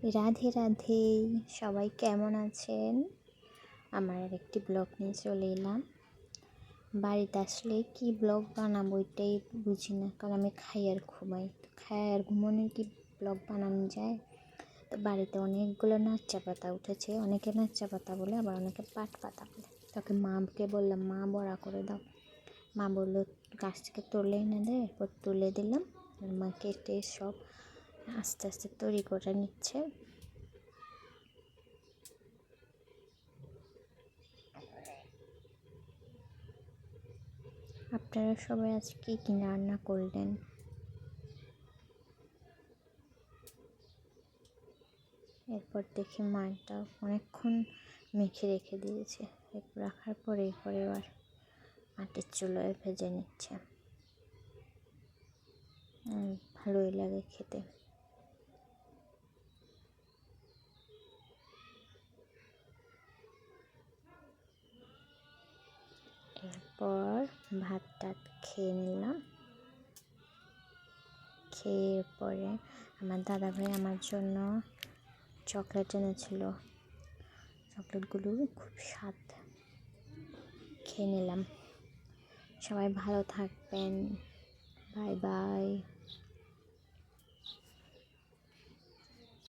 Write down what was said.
রাধে রাধে, সবাই কেমন আছেন? আমার আর একটি ব্লগ নিয়ে চলে এলাম। বাড়িতে আসলে কি ব্লগ বানাবো এটাই বুঝি না, কারণ আমি খাই আর ঘুমাই। খাই আর ঘুমানো কি ব্লগ বানানো যায়? তো বাড়িতে অনেকগুলো নাচ্চা পাতা উঠেছে, অনেকে নাচ্চা পাতা বলে, আবার অনেকে পাট পাতা বলে। তাকে মাকে বললাম, মা বড়া করে দাও। মা বললো গাছ থেকে তুলে এনে দেয়, এরপর তুলে দিলাম। আর মা কেটে সব আস্তে আস্তে তৈরি করে নিচ্ছে। আপনারা সবাই আজকে কি রান্না করলেন? এরপর দেখি মাটা অনেকক্ষণ মেখে রেখে দিয়েছে। এরপর রাখার পরে এবার মাটির চুলোয় ভেজে নিচ্ছে। ভালোই লাগে খেতে। এরপর ভাত টাত খেয়ে নিলাম। খেয়ে পরে আমার দাদাভাই আমার জন্য চকলেট এনেছিল। চকলেটগুলো খুব স্বাদ, খেয়ে নিলাম। সবাই ভালো থাকবেন। Bye bye.